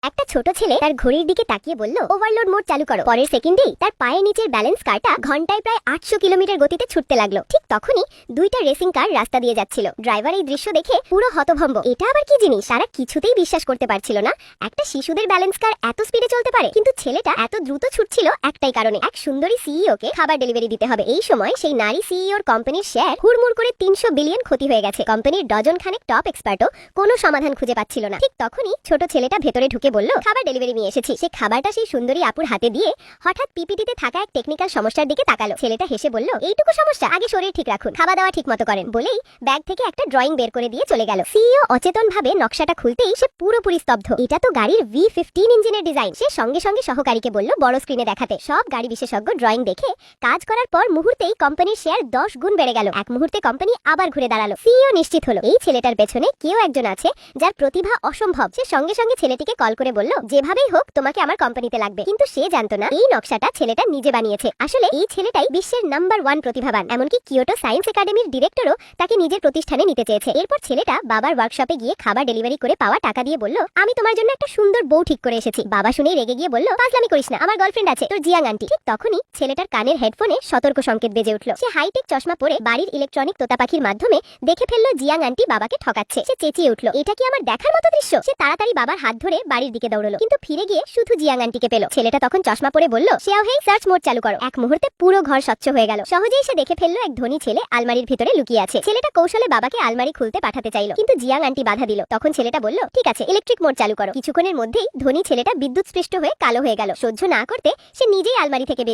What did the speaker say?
একটা ছোট ছেলে তার ঘড়ির দিকে তাকিয়ে বলল, ওভারলোড মোড চালু করো। পরের সেকেন্ডেই তার পায়ের নিচের ব্যালেন্স কারটা ঘন্টায় প্রায় 800 কিলোমিটার গতিতে ছুটতে লাগলো। ঠিক তখনই দুইটা রেসিং কার রাস্তা দিয়ে যাচ্ছিল। ড্রাইভার এই দৃশ্য দেখে পুরো হতভম্ব। এটা আবার কি জিনিস? তারা কিছুতেই বিশ্বাস করতে পারছিল না একটা শিশুদের ব্যালেন্স কার এত স্পিডে চলতে পারে। কিন্তু ছেলেটা এত দ্রুত ছুটছিল একটাই কারণে, এক সুন্দরী সিইও কে খাবার ডেলিভারি দিতে হবে। এই সময় সেই নারী সিইওর কোম্পানির শেয়ার হুড়মুড় করে 300 বিলিয়ন ক্ষতি হয়ে গেছে। কোম্পানির ডজন খানেক টপ এক্সপার্টও কোনো সমাধান খুঁজে পাচ্ছিল না। ঠিক তখনই ছোট ছেলেটা ভেতরে ঢুকে বলল, খাবার ডেলিভারি নিয়ে এসেছি। সে খাবারটা সেই সুন্দরী আপুর হাতে দিয়ে হঠাৎ পিপিটিতে থাকা এক টেকনিক্যাল সমস্যার দিকে তাকালো। ছেলেটা হেসে বলল, এইটুকু সমস্যা, আগে শরীর ঠিক রাখুন, খাওয়া দাওয়া ঠিক মতো করেন, বলেই ব্যাগ থেকে একটা ড্রয়িং বের করে দিয়ে চলে গেল। সিইও অচেতন ভাবে নকশাটা খুলতেই সে পুরোপুরি স্তব্ধ। এটা তো গাড়ির V15 ইঞ্জিনের ডিজাইন। সে সঙ্গে সঙ্গে সহকারীকে বলল বড় স্ক্রিনে দেখাতে। সব গাড়ি বিশেষজ্ঞ ড্রয়িং দেখে কাজ করার পর মুহূর্তেই কোম্পানির শেয়ার 10 গুণ বেড়ে গেল। এক মুহূর্তে কোম্পানি আবার ঘুরে দাঁড়ালো। সিইও নিশ্চিত হলো এই ছেলেটার পেছনে কেউ একজন আছে যার প্রতিভা অসম্ভব। সে সঙ্গে সঙ্গে ছেলেটিকে কল করে বলল, যেভাবেই হোক তোমাকে আমার কোম্পানিতে লাগবে। কিন্তু সে জানতো না এই নকশাটা ছেলেটা নিজে বানিয়েছে। আসলে এই ছেলেটাই বিশ্বের নাম্বার 1 প্রতিভাবান। এমনকি কিয়োটো সায়েন্স একাডেমির ডিরেক্টরও তাকে নিজের প্রতিষ্ঠানে নিতে চেয়েছে। এরপর ছেলেটা বাবার ওয়ার্কশপে গিয়ে খাবার ডেলিভারি করে পাওয়া টাকা দিয়ে বলল, আমি তোমার জন্য একটা সুন্দর বউ ঠিক করে এসেছি। বাবা শুনেই রেগে গিয়ে বলল, ফাজলামি করিস না, আমার গার্লফ্রেন্ড আছে, তোর জিয়াং আন্টি। ঠিক তখনই ছেলেটার কানের হেডফোনে সতর্ক সংকেত বেজে উঠল। সে হাইটেক চশমা পরে বাড়ির ইলেকট্রনিক তোতা পাখির মাধ্যমে দেখে ফেললো জিয়াং আন্টি বাবাকে ঠকাচ্ছে। সে চেঁচিয়ে উঠল, এটা কি আমার দেখার মতো দৃশ্য? সে তাড়াতাড়ি বাবার হাত ধরে বাড়ির দিকে দৌড়লো, কিন্তু ফিরে গিয়ে শুধু জিয়াং আন্টিকে পেল। ছেলেটা তখন চশমা পরে বলল, শেয়াও হেই, সার্চ মোড চালু করো। এক মুহূর্তে পুরো ঘর স্বচ্ছ হয়ে গেল। সহজেই সে দেখে ফেললো এক ধনী ছেলে আলমারির ভিতরে লুকিয়ে আছে। ছেলেটা কৌশলে বাবাকে আলমারি খুলতে পাঠাতে চাইলো, কিন্তু জিয়াং আন্টি বাধা দিল। তখন ছেলেটা বলল, ঠিক আছে, ইলেকট্রিক মোড চালু করো। কিছুক্ষণের মধ্যেই ধনী ছেলেটা বিদ্যুৎ স্পৃষ্ট হয়ে কালো হয়ে গেল। সহ্য না করতে সে নিজেই আলমারি থেকে বেরিয়ে